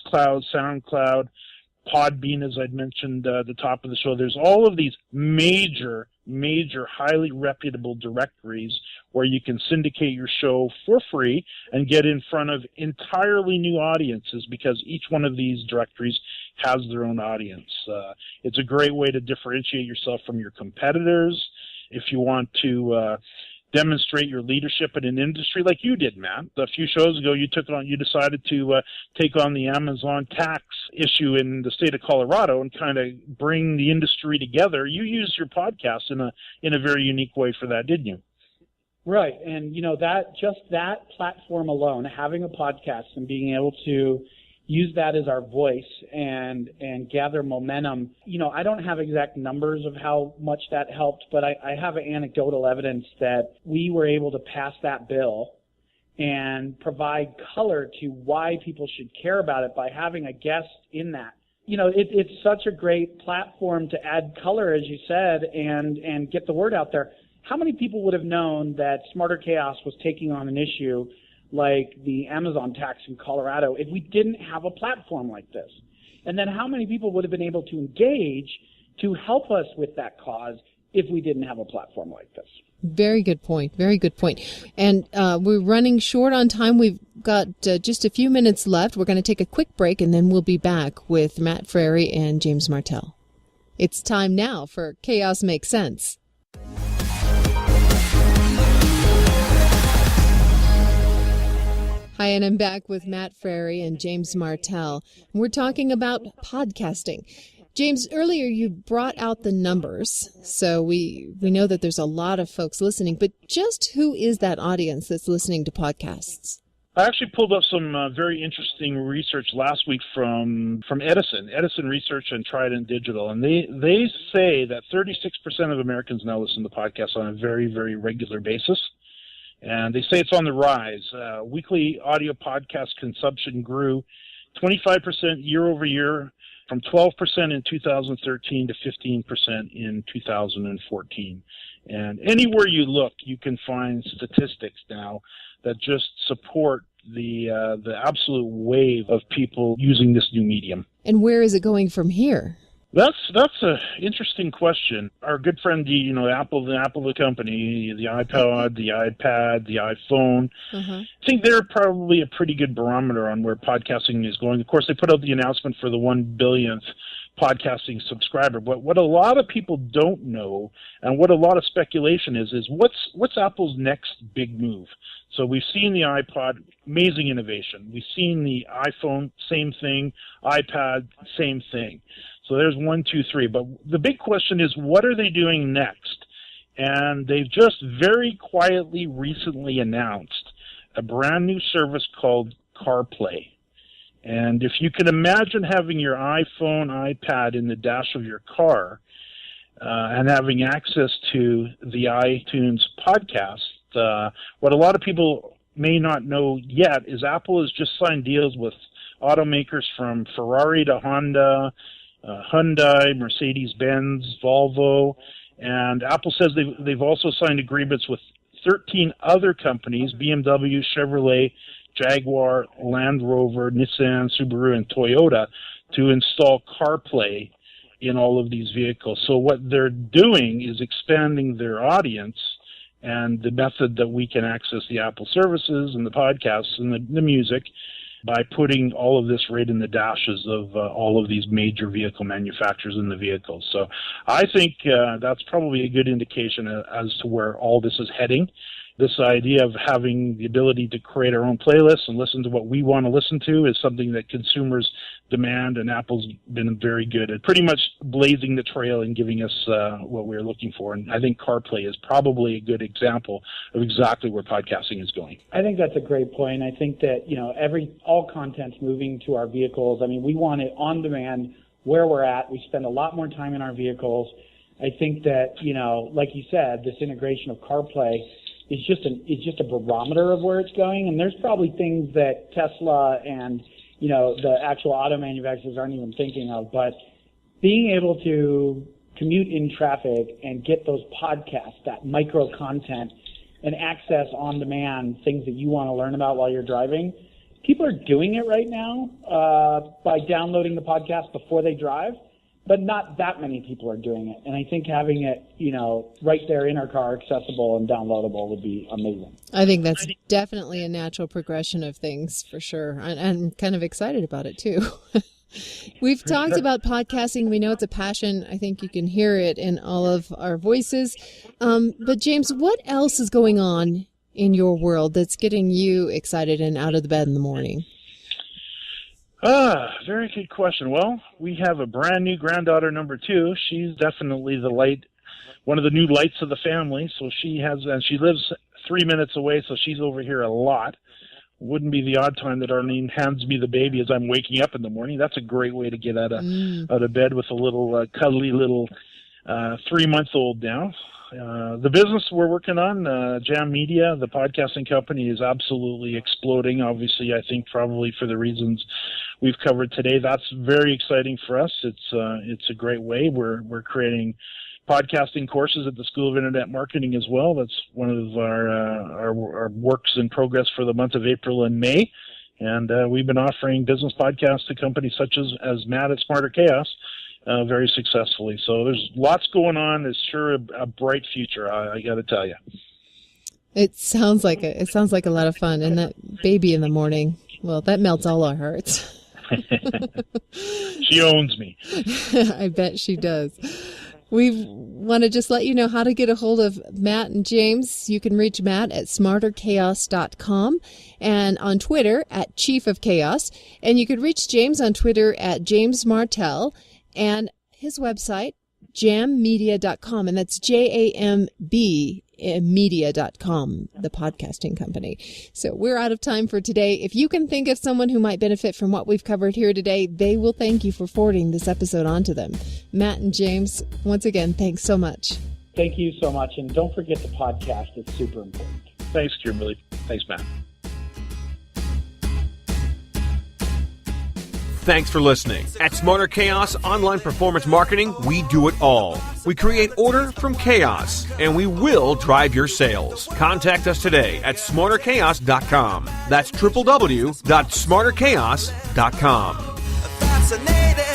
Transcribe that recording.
Mixcloud, SoundCloud, Podbean, as I'd mentioned at the top of the show. There's all of these major, highly reputable directories where you can syndicate your show for free and get in front of entirely new audiences, because each one of these directories has their own audience. It's a great way to differentiate yourself from your competitors. If you want to demonstrate your leadership in an industry like you did, Matt. A few shows ago, you decided to take on the Amazon tax issue in the state of Colorado and kind of bring the industry together. You used your podcast in a very unique way for that, didn't you? Right, and that platform alone, having a podcast and being able to use that as our voice and gather momentum. I don't have exact numbers of how much that helped, but I have anecdotal evidence that we were able to pass that bill and provide color to why people should care about it by having a guest in that. It's such a great platform to add color, as you said, and get the word out there. How many people would have known that Smarter Chaos was taking on an issue like the Amazon tax in Colorado if we didn't have a platform like this? And then how many people would have been able to engage to help us with that cause if we didn't have a platform like this? Very good point. Very good point. And we're running short on time. We've got just a few minutes left. We're going to take a quick break, and then we'll be back with Matt Frary and James Martell. It's time now for Chaos Makes Sense. Hi, and I'm back with Matt Frary and James Martell. We're talking about podcasting. James, earlier you brought out the numbers, so we know that there's a lot of folks listening, but just who is that audience that's listening to podcasts? I actually pulled up some very interesting research last week from Edison Research and Trident Digital, and they say that 36% of Americans now listen to podcasts on a very, very regular basis. And they say it's on the rise. Weekly audio podcast consumption grew 25% year over year, from 12% in 2013 to 15% in 2014. And anywhere you look, you can find statistics now that just support the absolute wave of people using this new medium. And where is it going from here? That's an interesting question. Our good friend, Apple, the company, the iPod, the iPad, the iPhone, I think they're probably a pretty good barometer on where podcasting is going. Of course, they put out the announcement for the 1 billionth podcasting subscriber. But what a lot of people don't know, and what a lot of speculation is what's Apple's next big move? So we've seen the iPod, amazing innovation. We've seen the iPhone, same thing. iPad, same thing. So there's 1, 2, 3. But the big question is, what are they doing next? And they've just very quietly recently announced a brand new service called CarPlay. And if you can imagine having your iPhone, iPad in the dash of your car and having access to the iTunes podcast, what a lot of people may not know yet is Apple has just signed deals with automakers from Ferrari to Honda, Hyundai, Mercedes-Benz, Volvo, and Apple says they've also signed agreements with 13 other companies, BMW, Chevrolet, Jaguar, Land Rover, Nissan, Subaru, and Toyota, to install CarPlay in all of these vehicles. So what they're doing is expanding their audience and the method that we can access the Apple services and the podcasts and the music by putting all of this right in the dashes of all of these major vehicle manufacturers in the vehicles. So I think that's probably a good indication as to where all this is heading. This idea of having the ability to create our own playlists and listen to what we want to listen to is something that consumers demand, and Apple's been very good at pretty much blazing the trail and giving us what we're looking for. And I think CarPlay is probably a good example of exactly where podcasting is going. I think that's a great point. I think that, all content's moving to our vehicles. I mean, we want it on demand where we're at. We spend a lot more time in our vehicles. I think that, like you said, this integration of CarPlay is just a barometer of where it's going. And there's probably things that Tesla and the actual auto manufacturers aren't even thinking of, but being able to commute in traffic and get those podcasts, that micro content, and access on demand things that you want to learn about while you're driving people are doing it right now by downloading the podcast before they drive, but not that many people are doing it. And I think having it, right there in our car, accessible and downloadable would be amazing. I think that's definitely a natural progression of things for sure. I'm kind of excited about it too. We've talked about podcasting. We know it's a passion. I think you can hear it in all of our voices. But James, what else is going on in your world that's getting you excited and out of the bed in the morning? Very good question. Well, we have a brand new granddaughter, number 2. She's definitely the light, one of the new lights of the family. So she lives 3 minutes away, so she's over here a lot. Wouldn't be the odd time that Arlene hands me the baby as I'm waking up in the morning. That's a great way to get out of bed with a little cuddly little 3-month-old now. The business we're working on, Jam Media, the podcasting company, is absolutely exploding. Obviously, I think probably for the reasons we've covered today. That's very exciting for us. It's a great way. We're creating podcasting courses at the School of Internet Marketing as well. That's one of our works in progress for the month of April and May. And we've been offering business podcasts to companies such as Matt at Smarter Chaos very successfully. So there's lots going on. It's sure a bright future, I got to tell you. It sounds like a lot of fun. And that baby in the morning, well, that melts all our hearts. She owns me. I bet she does. We want to just let you know how to get a hold of Matt and James. You can reach Matt at smarterchaos.com and on Twitter at Chief of Chaos. And you could reach James on Twitter at James Martell and his website, jammedia.com. And that's JAMB media.com, the podcasting company. So we're out of time for today. If you can think of someone who might benefit from what we've covered here today, they will thank you for forwarding this episode on to them. Matt and James, once again, thanks so much. Thank you so much. And don't forget the podcast. It's super important. Thanks, Kimberly. Thanks, Matt. Thanks for listening. At Smarter Chaos Online Performance Marketing, we do it all. We create order from chaos, and we will drive your sales. Contact us today at smarterchaos.com. That's www.smarterchaos.com. Fascinating.